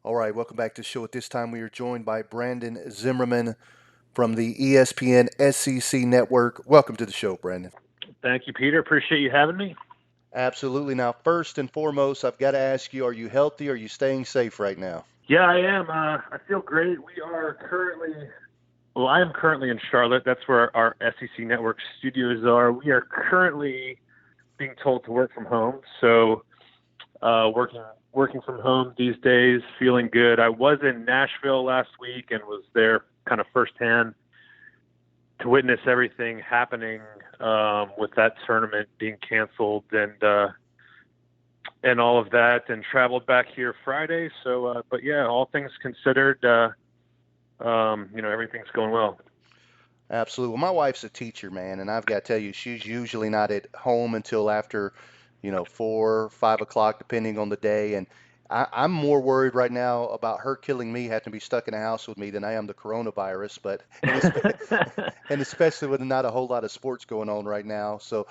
All right, welcome back to the show. At this time, we are joined by Brandon Zimmerman from the ESPN SEC Network. Welcome to the show, Brandon. Thank you, Peter. Appreciate you having me. Absolutely. Now, first and foremost, I've got to ask you, are you healthy? Are you staying safe right now? Yeah, I am. I feel great. I am currently in Charlotte. That's where our SEC Network studios are. We are currently being told to work from home. So, working from home these days, feeling good. I was in Nashville last week and was there kind of firsthand to witness everything happening with that tournament being canceled and all of that, and traveled back here Friday. So, but yeah, all things considered, everything's going well. Absolutely. Well, my wife's a teacher, man, and I've got to tell you, she's usually not at home until after, 4, 5 o'clock, depending on the day. And I'm more worried right now about her killing me, having to be stuck in a house with me, than I am the coronavirus. But and especially with not a whole lot of sports going on right now. So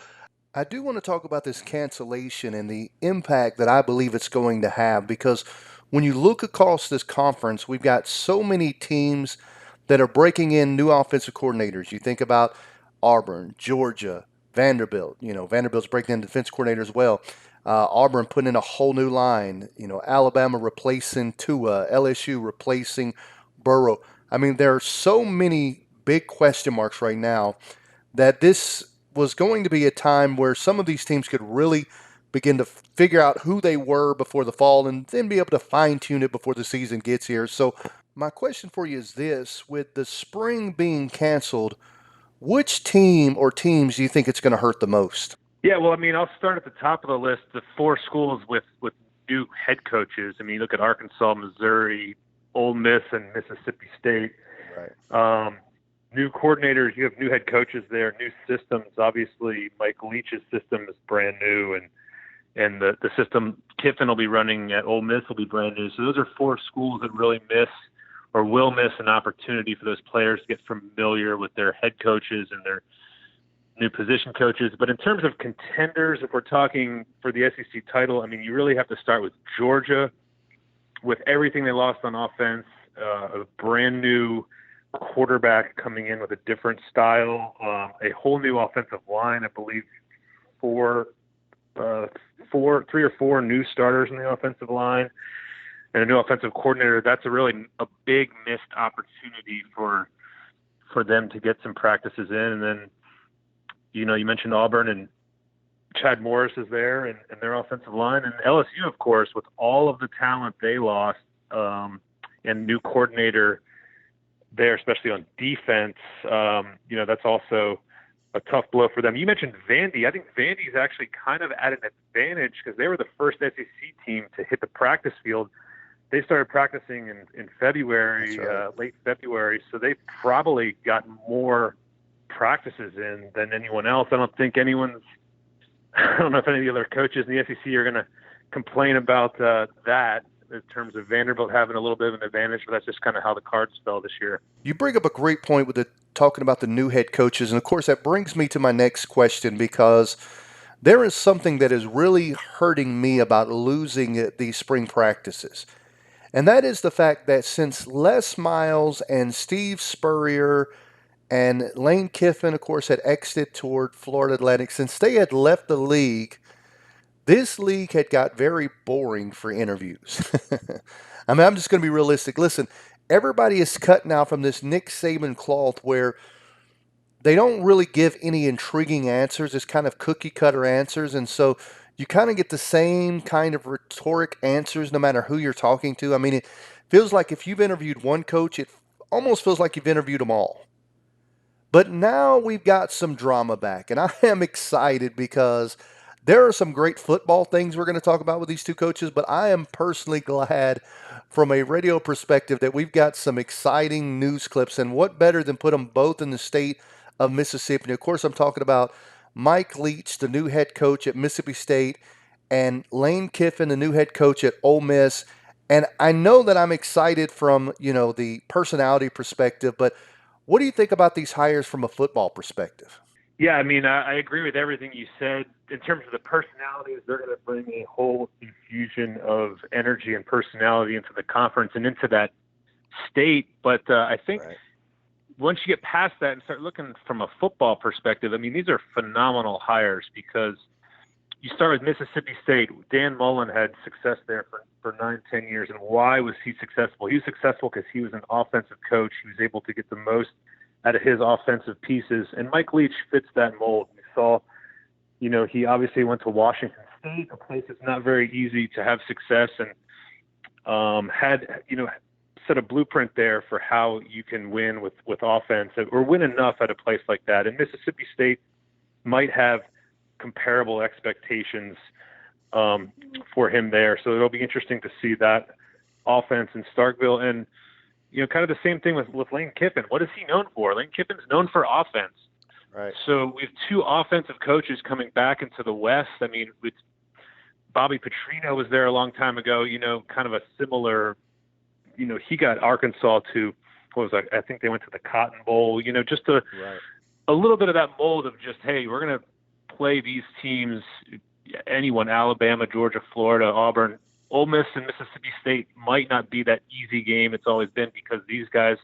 I do want to talk about this cancellation and the impact that I believe it's going to have because when you look across this conference, we've got so many teams that are breaking in new offensive coordinators. You think about Auburn, Georgia, Vanderbilt. Vanderbilt's breaking in defense coordinator as well. Auburn putting in a whole new line. Alabama replacing Tua, LSU replacing Burrow. I mean, there are so many big question marks right now that this was going to be a time where some of these teams could really begin to figure out who they were before the fall and then be able to fine tune it before the season gets here. So, my question for you is this: with the spring being canceled, which team or teams do you think it's going to hurt the most? Yeah, well, I mean, I'll start at the top of the list. The four schools with new head coaches. I mean, you look at Arkansas, Missouri, Ole Miss, and Mississippi State. Right. New coordinators, you have new head coaches there, new systems. Obviously, Mike Leach's system is brand new, and the system Kiffin will be running at Ole Miss will be brand new. So those are four schools that really miss or will miss an opportunity for those players to get familiar with their head coaches and their new position coaches. But in terms of contenders, if we're talking for the SEC title, I mean, you really have to start with Georgia, with everything they lost on offense, a brand new quarterback coming in with a different style, a whole new offensive line. I believe three or four new starters in the offensive line, and a new offensive coordinator. That's a big missed opportunity for them to get some practices in. And then, you mentioned Auburn, and Chad Morris is there, and their offensive line, and LSU, of course, with all of the talent they lost, and new coordinator there, especially on defense. That's also a tough blow for them. You mentioned Vandy. I think Vandy's actually kind of at an advantage because they were the first SEC team to hit the practice field. They started practicing in February, Right. late February, so they probably got more practices in than anyone else. I don't know if any of the other coaches in the SEC are going to complain about that in terms of Vanderbilt having a little bit of an advantage, but that's just kind of how the cards fell this year. You bring up a great point with talking about the new head coaches, and of course that brings me to my next question because there is something that is really hurting me about losing these spring practices. And that is the fact that since Les Miles and Steve Spurrier and Lane Kiffin, of course, had exited toward Florida Atlantic, since they had left the league, this league had got very boring for interviews. I mean, I'm just going to be realistic. Listen, everybody is cut now from this Nick Saban cloth where they don't really give any intriguing answers. It's kind of cookie cutter answers. And so you kind of get the same kind of rhetoric answers no matter who you're talking to. I mean, it feels like if you've interviewed one coach, it almost feels like you've interviewed them all. But now we've got some drama back, and I am excited because there are some great football things we're going to talk about with these two coaches, but I am personally glad from a radio perspective that we've got some exciting news clips, and what better than put them both in the state of Mississippi. And of course, I'm talking about Mike Leach, the new head coach at Mississippi State, and Lane Kiffin, the new head coach at Ole Miss. And I know that I'm excited from, the personality perspective, but what do you think about these hires from a football perspective? Yeah, I mean, I agree with everything you said. In terms of the personalities, they're going to bring a whole infusion of energy and personality into the conference and into that state. But I think Right. once you get past that and start looking from a football perspective, I mean, these are phenomenal hires because you start with Mississippi State. Dan Mullen had success there for 9, 10 years. And why was he successful? He was successful because he was an offensive coach. He was able to get the most out of his offensive pieces. And Mike Leach fits that mold. We saw, he obviously went to Washington State, a place that's not very easy to have success, and had, set a blueprint there for how you can win with offense or win enough at a place like that. And Mississippi State might have comparable expectations for him there. So it'll be interesting to see that offense in Starkville. And, kind of the same thing with Lane Kiffin. What is he known for? Lane Kiffin's known for offense. Right. So we have two offensive coaches coming back into the West. I mean, with Bobby Petrino was there a long time ago, kind of a similar, he got Arkansas to, I think they went to the Cotton Bowl, just a little bit of that mold of just, hey, we're going to play these teams, anyone, Alabama, Georgia, Florida, Auburn. Ole Miss and Mississippi State might not be that easy game it's always been because these guys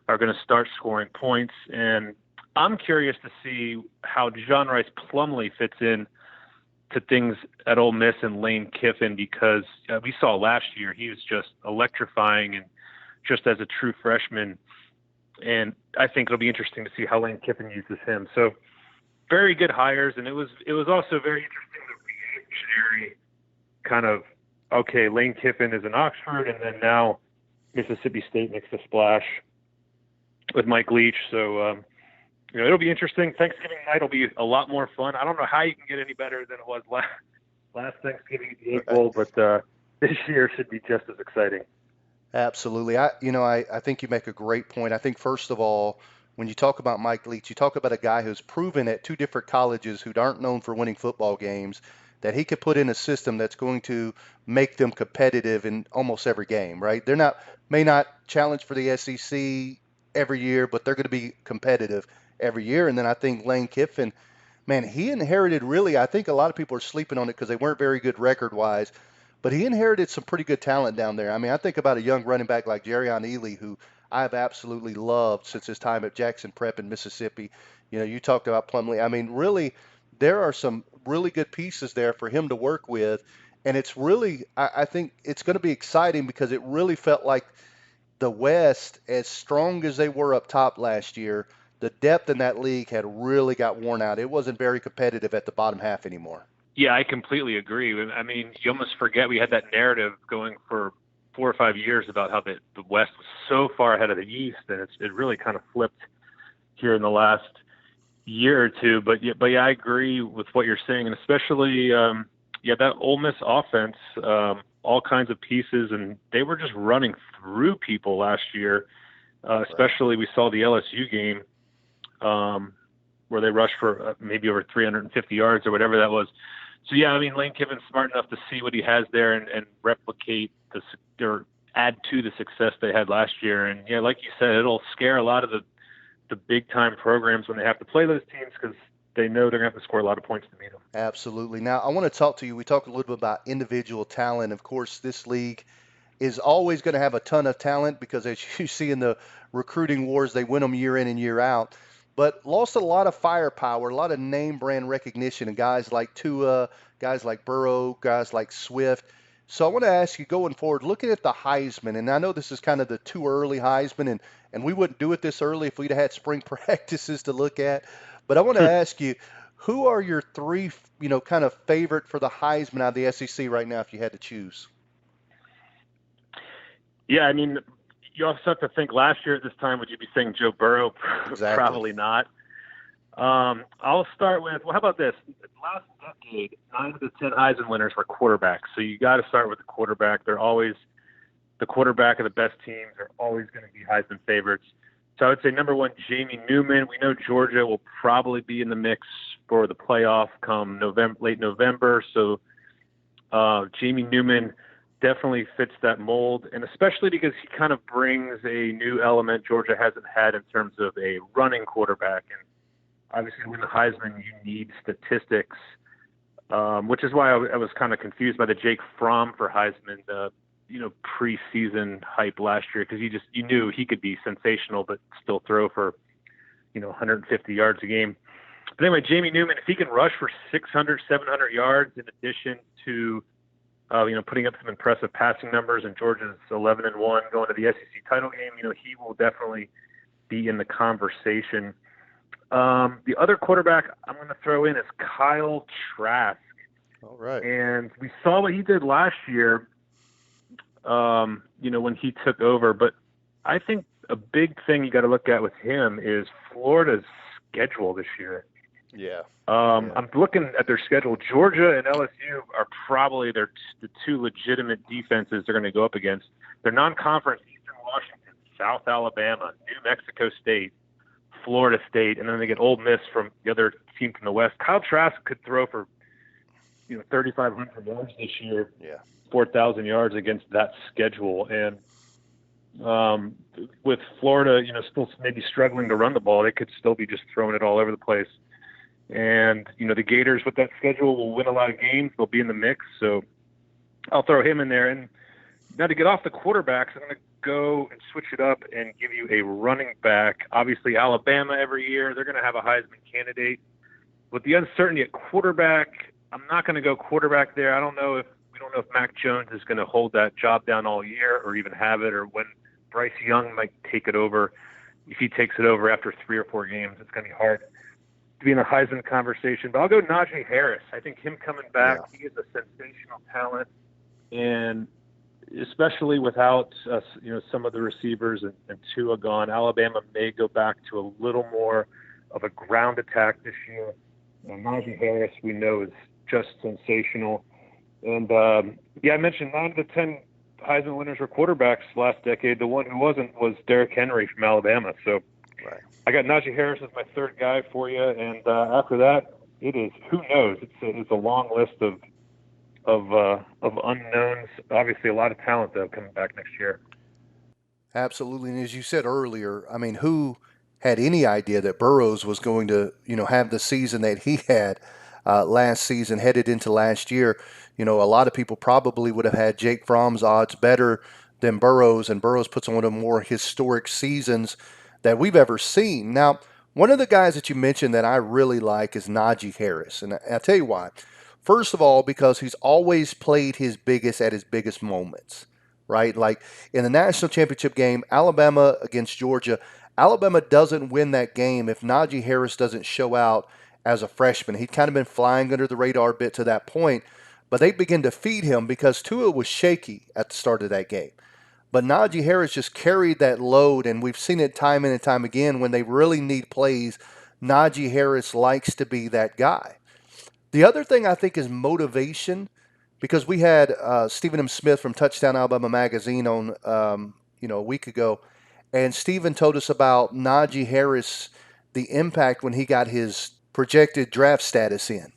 are going to start scoring points. And I'm curious to see how John Rice Plumlee fits in to things at Ole Miss and Lane Kiffin, because we saw last year he was just electrifying and just as a true freshman. And I think it'll be interesting to see how Lane Kiffin uses him. So very good hires. And it was also very interesting, the reactionary kind of, okay, Lane Kiffin is in Oxford, and then now Mississippi State makes a splash with Mike Leach. So, it'll be interesting. Thanksgiving night will be a lot more fun. I don't know how you can get any better than it was last Thanksgiving at the Egg Bowl, but this year should be just as exciting. Absolutely. I think you make a great point. I think, first of all, when you talk about Mike Leach, you talk about a guy who's proven at two different colleges who aren't known for winning football games that he could put in a system that's going to make them competitive in almost every game, right? May not challenge for the SEC every year, but they're going to be competitive every year. And then I think Lane Kiffin, man, he inherited, really, I think a lot of people are sleeping on it because they weren't very good record-wise, but he inherited some pretty good talent down there. I mean, I think about a young running back like Jerrion Ely, who I've absolutely loved since his time at Jackson Prep in Mississippi. You talked about Plumlee. I mean, really, there are some really good pieces there for him to work with. And it's really, I think it's going to be exciting because it really felt like the West, as strong as they were up top last year, the depth in that league had really got worn out. It wasn't very competitive at the bottom half anymore. Yeah, I completely agree. I mean, you almost forget we had that narrative going for 4 or 5 years about how the West was so far ahead of the East, and it really kind of flipped here in the last year or two. But yeah, I agree with what you're saying, and especially that Ole Miss offense, all kinds of pieces, and they were just running through people last year. Especially we saw the LSU game where they rushed for maybe over 350 yards or whatever that was. So yeah, I mean, Lane Kiffin's smart enough to see what he has there and replicate or add to the success they had last year. And yeah, like you said, it'll scare a lot of the big time programs when they have to play those teams because they know they're going to have to score a lot of points to beat them. Absolutely. Now, I want to talk to you. We talked a little bit about individual talent. Of course, this league is always going to have a ton of talent because, as you see in the recruiting wars, they win them year in and year out. But lost a lot of firepower, a lot of name brand recognition, and guys like Tua, guys like Burrow, guys like Swift. So I want to ask you, going forward, looking at the Heisman, and I know this is kind of the too early Heisman, and we wouldn't do it this early if we'd had spring practices to look at. But I want to ask you, who are your three, kind of favorite for the Heisman out of the SEC right now if you had to choose? Yeah, I mean, you also have to think last year at this time, would you be saying Joe Burrow? Exactly. Probably not. I'll start with, how about this? Last decade, 9 of the 10 Heisman winners were quarterbacks. So you got to start with the quarterback. They're always the quarterback of the best teams are always going to be Heisman favorites. So I would say number one, Jamie Newman. We know Georgia will probably be in the mix for the playoff come late November. So Jamie Newman definitely fits that mold, and especially because he kind of brings a new element Georgia hasn't had in terms of a running quarterback. And obviously to win the Heisman, you need statistics, which is why I was kind of confused by the Jake Fromm for Heisman, preseason hype last year, because you knew he could be sensational, but still throw for 150 yards a game. But anyway, Jamie Newman, if he can rush for 600, 700 yards in addition to putting up some impressive passing numbers, and Georgia's 11-1 going to the SEC title game, he will definitely be in the conversation. The other quarterback I'm going to throw in is Kyle Trask. All right. And we saw what he did last year, when he took over. But I think a big thing you got to look at with him is Florida's schedule this year. Yeah. I'm looking at their schedule. Georgia and LSU are probably the two legitimate defenses they're going to go up against. They're non-conference: Eastern Washington, South Alabama, New Mexico State, Florida State, and then they get Ole Miss from the other team from the West. Kyle Trask could throw for 3,500 yards this year, 4,000 yards against that schedule. And with Florida, still maybe struggling to run the ball, they could still be just throwing it all over the place. And, the Gators with that schedule will win a lot of games. They'll be in the mix. So I'll throw him in there. And now to get off the quarterbacks, I'm going to go and switch it up and give you a running back. Obviously, Alabama every year, they're going to have a Heisman candidate. With the uncertainty at quarterback, I'm not going to go quarterback there. We don't know if Mac Jones is going to hold that job down all year or even have it, or when Bryce Young might take it over. If he takes it over after 3 or 4 games, it's going to be hard to be in a Heisman conversation. But I'll go Najee Harris. I think him coming back, he is a sensational talent, and especially without some of the receivers and Tua gone, Alabama may go back to a little more of a ground attack this year. And Najee Harris, we know, is just sensational. And I mentioned 9 of the 10 Heisman winners were quarterbacks last decade. The one who wasn't was Derrick Henry from Alabama. So I got Najee Harris as my third guy for you. And after that, it is who knows. It's a long list of unknowns. Obviously, a lot of talent though coming back next year. Absolutely. And as you said earlier, I mean, who had any idea that Burrows was going to, have the season that he had last season, headed into last year? A lot of people probably would have had Jake Fromm's odds better than Burrows, and Burrows puts on one of the more historic seasons that we've ever seen. Now, one of the guys that you mentioned that I really like is Najee Harris, and I'll tell you why. First of all, because he's always played his biggest at his biggest moments, right? Like in the national championship game, Alabama against Georgia, Alabama doesn't win that game if Najee Harris doesn't show out as a freshman. He'd kind of been flying under the radar a bit to that point, but they began to feed him because Tua was shaky at the start of that game. But Najee Harris just carried that load, and we've seen it time and time again. When they really need plays, Najee Harris likes to be that guy. The other thing I think is motivation, because we had Stephen M. Smith from Touchdown Alabama Magazine on a week ago, and Stephen told us about Najee Harris, the impact when he got his projected draft status in.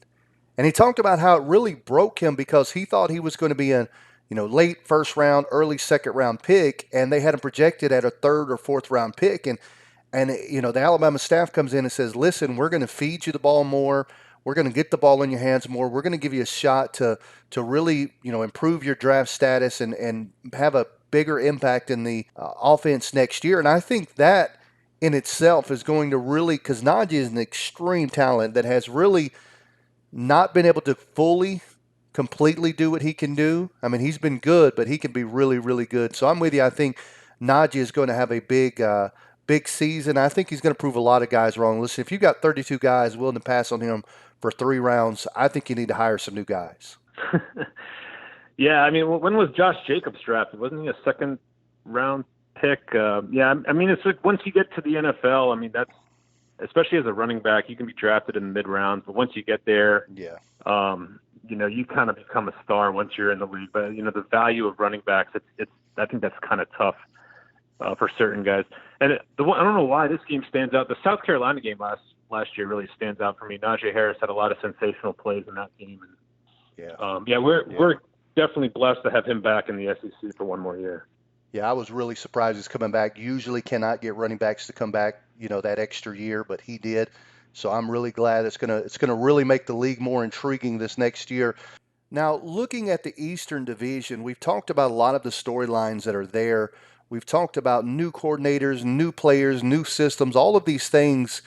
And he talked about how it really broke him because he thought he was going to be a late first round, early second round pick, and they had him projected at a third or fourth round pick. And the Alabama staff comes in and says, listen, we're going to feed you the ball more. We're going to get the ball in your hands more. We're going to give you a shot to really, improve your draft status and have a bigger impact in the offense next year. And I think that in itself is going to really, because Najee is an extreme talent that has really not been able to fully, completely do what he can do. I mean, he's been good, but he can be really, really good. So I'm with you. I think Najee is going to have a big season. I think he's going to prove a lot of guys wrong. Listen, if you've got 32 guys willing to pass on him for 3 rounds, I think you need to hire some new guys. Yeah, I mean, when was Josh Jacobs drafted? Wasn't he a second-round pick? I mean, it's like once you get to the NFL, I mean, that's especially as a running back, you can be drafted in the mid-rounds, but once you get there, you kind of become a star once you're in the league. But the value of running backs, I think that's kind of tough for certain guys. And I don't know why this game stands out. The South Carolina game last year really stands out for me. Najee Harris had a lot of sensational plays in that game. And, we're definitely blessed to have him back in the SEC for one more year. Yeah, I was really surprised he's coming back. Usually cannot get running backs to come back, that extra year, but he did. So I'm really glad it's gonna really make the league more intriguing this next year. Now, looking at the Eastern Division, we've talked about a lot of the storylines that are there. We've talked about new coordinators, new players, new systems, all of these things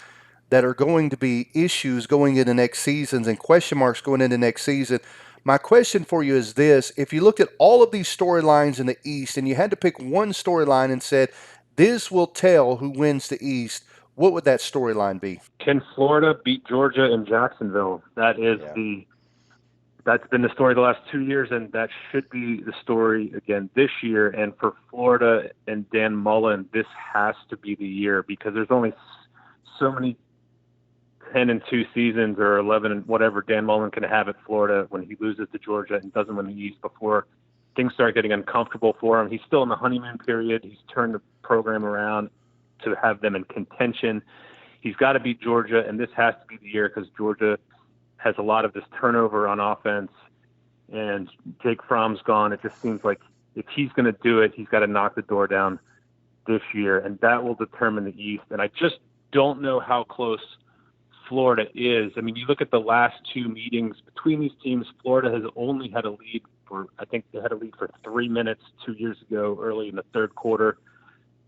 that are going to be issues going into next seasons and question marks going into next season. My question for you is this: if you looked at all of these storylines in the East and you had to pick one storyline and said, this will tell who wins the East, what would that storyline be? Can Florida beat Georgia and Jacksonville? Yeah. That's been the story the last 2 years, and that should be the story again this year. And for Florida and Dan Mullen, this has to be the year because there's only so many 10-2 seasons or 11 and whatever Dan Mullen can have at Florida when he loses to Georgia and doesn't win the East before things start getting uncomfortable for him. He's still in the honeymoon period. He's turned the program around to have them in contention. He's got to beat Georgia, and this has to be the year because Georgia has a lot of this turnover on offense, and Jake Fromm's gone. It just seems like if he's going to do it, he's got to knock the door down this year, and that will determine the East. And I just don't know how close Florida is. I mean, you look at the last two meetings between these teams, Florida has only had a lead I think they had a lead for 3 minutes 2 years ago, early in the third quarter.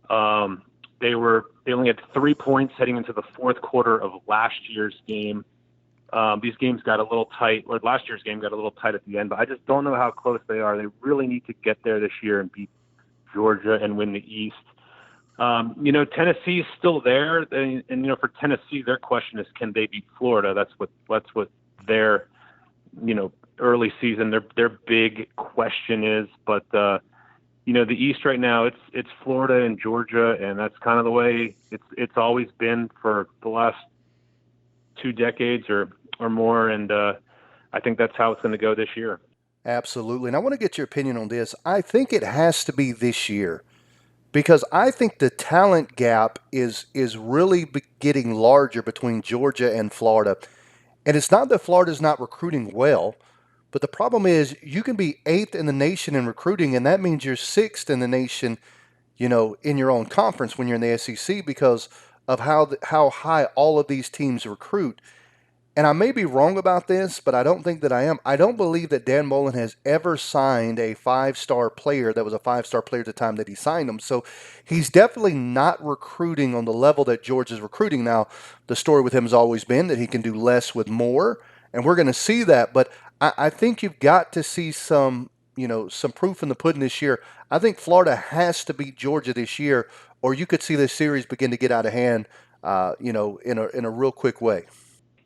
They only had 3 points heading into the fourth quarter of last year's game. These games got a little tight, or last year's game got a little tight at the end, but I just don't know how close they are. They really need to get there this year and beat Georgia and win the East. Tennessee's still there, and for Tennessee, their question is, can they beat Florida? That's what their, early season, their big question is. But the East right now, it's Florida and Georgia, and that's kind of the way it's always been for the last 2 decades or more, and I think that's how it's going to go this year. Absolutely. And I want to get your opinion on this. I think it has to be this year because I think the talent gap is really getting larger between Georgia and Florida. And it's not that Florida's not recruiting well, but the problem is you can be 8th in the nation in recruiting, and that means you're 6th in the nation, in your own conference when you're in the SEC because of how high all of these teams recruit. And I may be wrong about this, but I don't think that I am. I don't believe that Dan Mullen has ever signed a 5-star player that was a 5-star player at the time that he signed him. So he's definitely not recruiting on the level that George is recruiting. Now, the story with him has always been that he can do less with more, and we're going to see that. But I think you've got to see some proof in the pudding this year. I think Florida has to beat Georgia this year, or you could see this series begin to get out of hand, in a real quick way.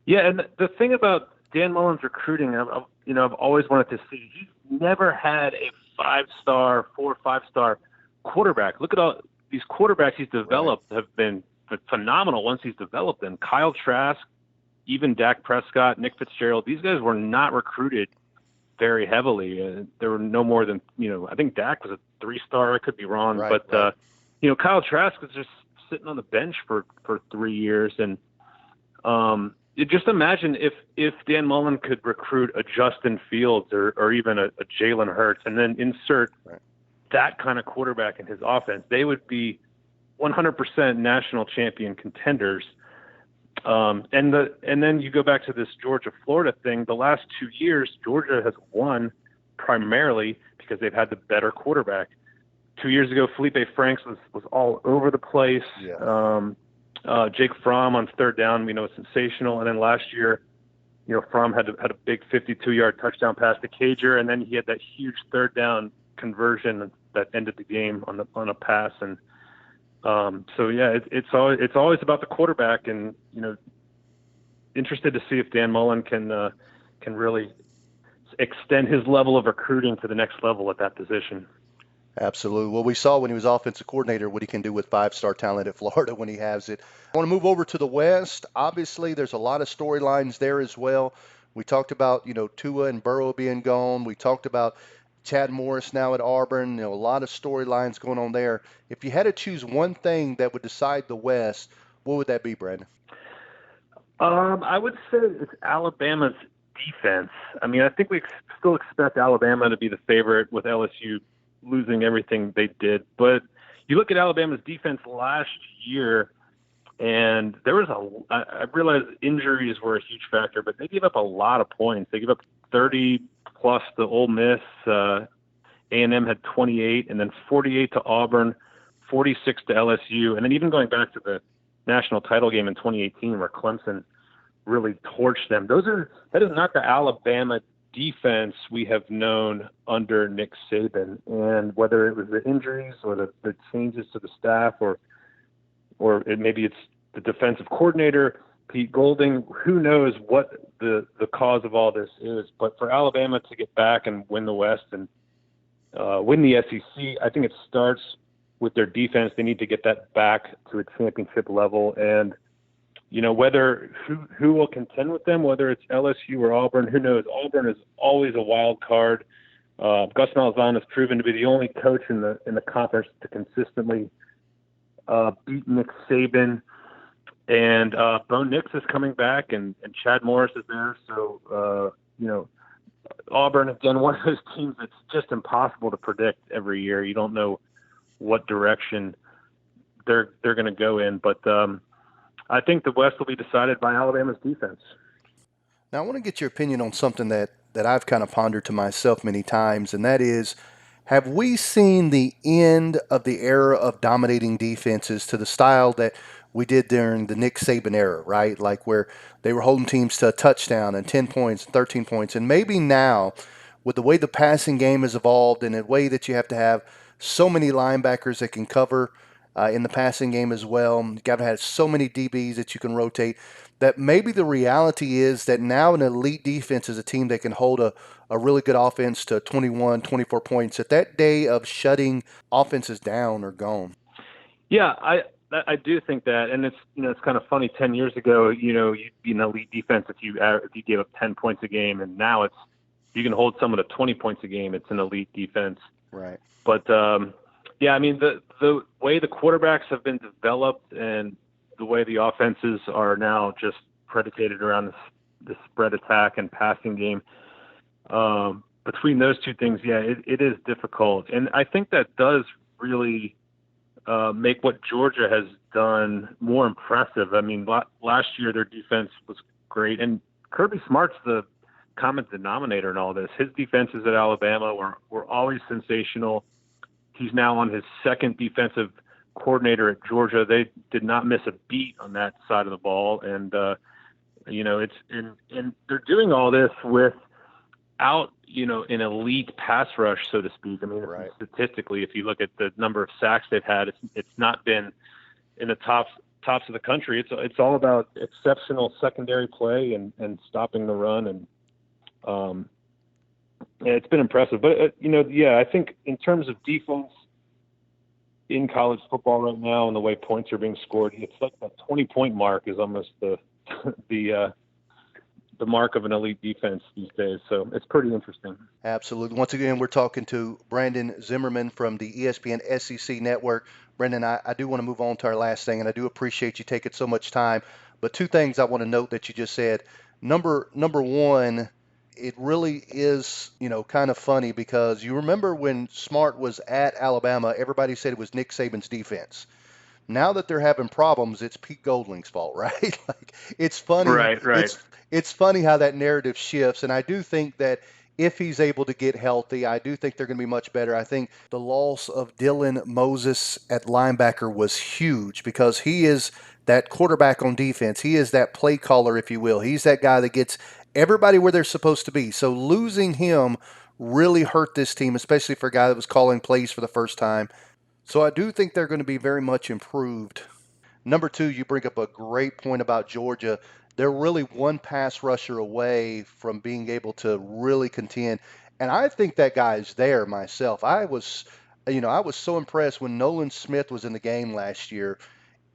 Yeah, and the thing about Dan Mullen's recruiting, I've always wanted to see. He's never had a 5-star, 4 or 5-star quarterback. Look at all these quarterbacks he's developed have been phenomenal once he's developed them. Kyle Trask, even Dak Prescott, Nick Fitzgerald. These guys were not recruited very heavily. There were no more than I think Dak was a 3-star. I could be wrong, but Kyle Trask was just sitting on the bench for 3 years, and just imagine if Dan Mullen could recruit a Justin Fields or even a Jalen Hurts and then insert that kind of quarterback in his offense, they would be 100% national champion contenders. And then you go back to this Georgia-Florida thing. The last 2 years, Georgia has won primarily because they've had the better quarterback. 2 years ago, Felipe Franks was all over the place. Yeah. Jake Fromm on third down, sensational. And then last year, Fromm had a big 52-yard touchdown pass to Cager, and then he had that huge third down conversion that ended the game on a pass. And it's always about the quarterback, and interested to see if Dan Mullen can really extend his level of recruiting to the next level at that position. Absolutely. Well, we saw when he was offensive coordinator what he can do with 5-star talent at Florida when he has it. I want to move over to the West. Obviously, there's a lot of storylines there as well. We talked about, Tua and Burrow being gone. We talked about Chad Morris now at Auburn. A lot of storylines going on there. If you had to choose one thing that would decide the West, what would that be, Brandon? I would say it's Alabama's defense. I mean, I think we still expect Alabama to be the favorite with LSU losing everything they did. But you look at Alabama's defense last year, And there was I realized injuries were a huge factor, but they gave up a lot of points. They gave up 30 plus to Ole Miss. A&M had 28, and then 48 to Auburn, 46 to LSU, and then even going back to the national title game in 2018 where Clemson really torched them. That is not the Alabama defense we have known under Nick Saban. And whether it was the injuries or the changes to the staff or maybe it's the defensive coordinator, Pete Golding, who knows what the cause of all this is. But for Alabama to get back and win the West and win the SEC, I think it starts with their defense. They need to get that back to a championship level. And, whether who will contend with them, whether it's LSU or Auburn, who knows? Auburn is always a wild card. Gus Malzahn has proven to be the only coach in the conference to consistently beat Nick Saban. And Bo Nix is coming back, and Chad Morris is there. So, Auburn, again, one of those teams that's just impossible to predict every year. You don't know what direction they're going to go in. But I think the West will be decided by Alabama's defense. Now, I want to get your opinion on something that I've kind of pondered to myself many times, and that is, have we seen the end of the era of dominating defenses to the style that we did during the Nick Saban era, right? Like where they were holding teams to a touchdown and 10 points and 13 points. And maybe now, with the way the passing game has evolved and the way that you have to have so many linebackers that can cover in the passing game as well, you got to have so many DBs that you can rotate, that maybe the reality is that now an elite defense is a team that can hold a really good offense to 21, 24 points. That day of shutting offenses down are gone. Yeah, I do think that, and it's kind of funny. 10 years ago, you'd be an elite defense if you gave up 10 points a game, and now it's you can hold someone to 20 points a game. It's an elite defense, right? But yeah, I mean the way the quarterbacks have been developed and the way the offenses are now just predicated around the spread attack and passing game. Between those two things, yeah, it is difficult, and I think that does really make what Georgia has done more impressive. I mean, last year their defense was great, and Kirby Smart's the common denominator in all this. His defenses at Alabama were always sensational. He's now on his second defensive coordinator at Georgia. They did not miss a beat on that side of the ball, and it's and they're doing all this without an elite pass rush, so to speak. I mean, right. Statistically, if you look at the number of sacks they've had, it's not been in the tops of the country. It's all about exceptional secondary play and stopping the run, and it's been impressive. But I think in terms of defense in college football right now and the way points are being scored, it's like that 20-point mark is almost the mark of an elite defense these days. So it's pretty interesting. Absolutely. Once again, we're talking to Brandon Zimmerman from the ESPN SEC Network. Brandon, I do want to move on to our last thing, and I do appreciate you taking so much time. But two things I want to note that you just said. Number one, it really is, kind of funny because you remember when Smart was at Alabama, everybody said it was Nick Saban's defense. Now that they're having problems, it's Pete Golding's fault, right? Like, it's funny. Right. It's funny how that narrative shifts, and I do think that if he's able to get healthy, I do think they're going to be much better. I think the loss of Dylan Moses at linebacker was huge because he is that quarterback on defense. He is that play caller, if you will. He's that guy that gets everybody where they're supposed to be. So losing him really hurt this team, especially for a guy that was calling plays for the first time. So I do think they're going to be very much improved. Number two, you bring up a great point about Georgia. They're really one pass rusher away from being able to really contend. And I think that guy is there myself. I was so impressed when Nolan Smith was in the game last year.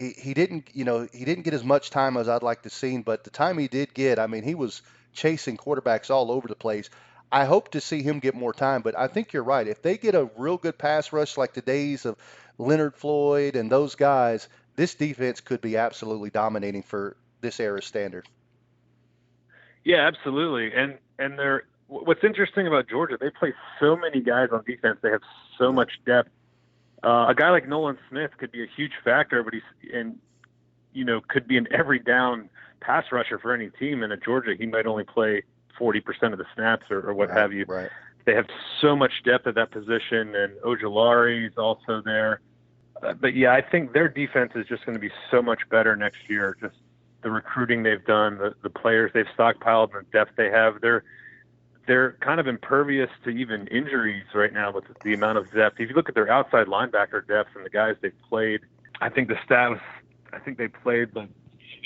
He didn't get as much time as I'd like to see, but the time he did get, I mean, he was chasing quarterbacks all over the place. I hope to see him get more time, but I think you're right. If they get a real good pass rush like the days of Leonard Floyd and those guys, this defense could be absolutely dominating for this era standard. Yeah, absolutely. And what's interesting about Georgia, they play so many guys on defense. They have so much depth. A guy like Nolan Smith could be a huge factor, but could be an every down pass rusher for any team. And at Georgia, he might only play 40% of the snaps or what have you. Right. They have so much depth at that position, and Ojulari is also there. But yeah, I think their defense is just going to be so much better next year. Just the recruiting they've done, the players they've stockpiled, and the depth they have. They're kind of impervious to even injuries right now with the amount of depth. If you look at their outside linebacker depth and the guys they've played, I think the stats, I think they played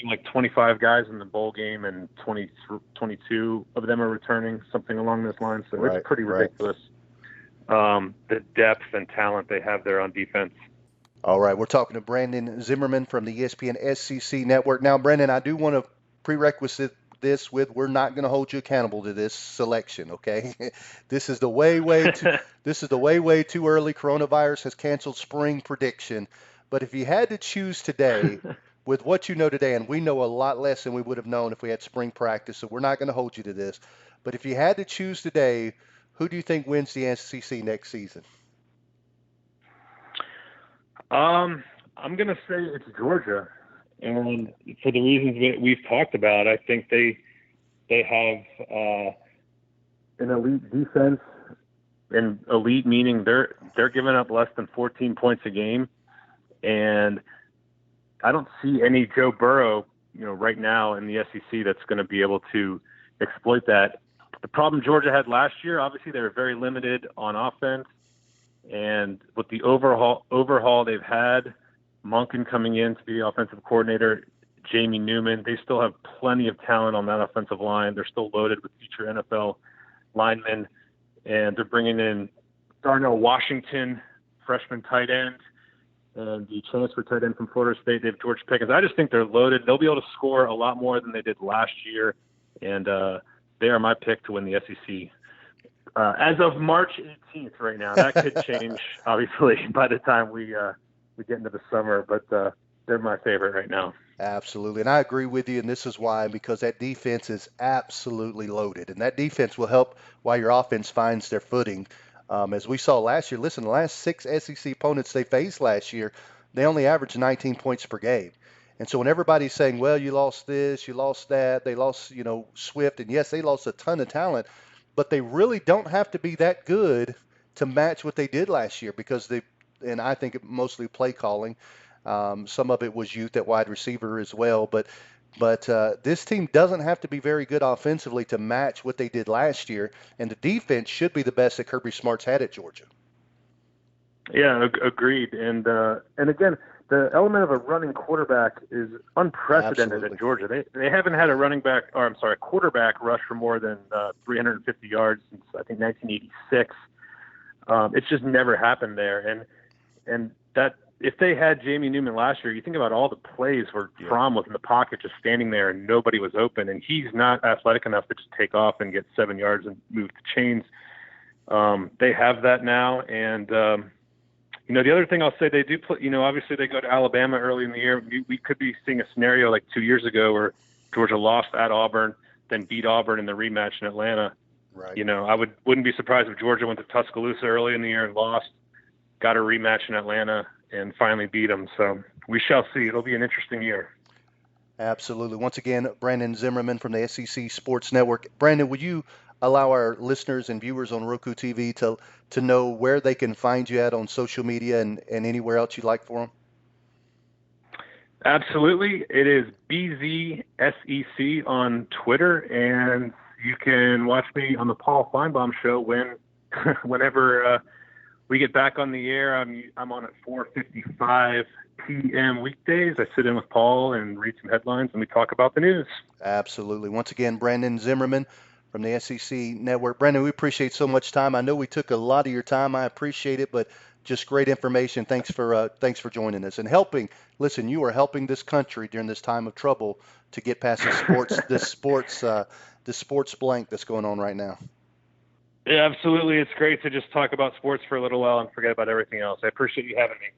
like 25 guys in the bowl game, and 22 of them are returning, something along those lines. So it's pretty ridiculous, the depth and talent they have there on defense. All right, we're talking to Brandon Zimmerman from the ESPN SEC Network. Now, Brandon, I do want to prerequisite this with, we're not going to hold you accountable to this selection, okay? This is the way too early. Coronavirus has canceled spring prediction. But if you had to choose today, with what you know today, and we know a lot less than we would have known if we had spring practice, so we're not going to hold you to this. But if you had to choose today, who do you think wins the SEC next season? I'm going to say it's Georgia, and for the reasons that we've talked about. I think they have an elite defense, and elite meaning they're giving up less than 14 points a game, and I don't see any Joe Burrow, right now in the SEC that's going to be able to exploit that. The problem Georgia had last year, obviously they were very limited on offense. And with the overhaul they've had, Mullen coming in to be the offensive coordinator, Jamie Newman, they still have plenty of talent on that offensive line. They're still loaded with future NFL linemen, and they're bringing in Darnell Washington, freshman tight end, and the transfer tight end from Florida State. They have George Pickens. I just think they're loaded. They'll be able to score a lot more than they did last year, and they are my pick to win the SEC. As of March 18th right now. That could change, obviously, by the time we get into the summer, but they're my favorite right now. Absolutely, and I agree with you, and this is why, because that defense is absolutely loaded, and that defense will help while your offense finds their footing. As we saw last year, listen, the last 6 SEC opponents they faced last year, they only averaged 19 points per game. And so when everybody's saying, well, you lost this, you lost that, they lost, Swift, and yes, they lost a ton of talent, but they really don't have to be that good to match what they did last year, because and I think it mostly play calling. Some of it was youth at wide receiver as well, but this team doesn't have to be very good offensively to match what they did last year, and the defense should be the best that Kirby Smart's had at Georgia. Yeah, agreed. And again, the element of a running quarterback is unprecedented. Absolutely. At Georgia. They haven't had a quarterback rush for more than 350 yards since, I think, 1986. It's just never happened there. And that, if they had Jamie Newman last year, you think about all the plays where Fromm was in the pocket just standing there and nobody was open, and he's not athletic enough to just take off and get 7 yards and move the chains. They have that now, and the other thing I'll say, they do play, obviously they go to Alabama early in the year. We could be seeing a scenario like 2 years ago where Georgia lost at Auburn, then beat Auburn in the rematch in Atlanta. Right. I wouldn't be surprised if Georgia went to Tuscaloosa early in the year and lost, got a rematch in Atlanta, and finally beat them. So we shall see. It'll be an interesting year. Absolutely. Once again, Brandon Zimmerman from the SEC Sports Network. Brandon, would you allow our listeners and viewers on Roku TV to know where they can find you at on social media and anywhere else you'd like for them? Absolutely. It is BZSEC on Twitter, and you can watch me on the Paul Feinbaum Show whenever we get back on the air. I'm on at 4:55 p.m. weekdays. I sit in with Paul and read some headlines, and we talk about the news. Absolutely. Once again, Brandon Zimmerman from the SEC Network. Brandon, we appreciate so much time. I know we took a lot of your time. I appreciate it, but just great information. Thanks for joining us and helping. Listen, you are helping this country during this time of trouble to get past the sports blank that's going on right now. Yeah, absolutely. It's great to just talk about sports for a little while and forget about everything else. I appreciate you having me.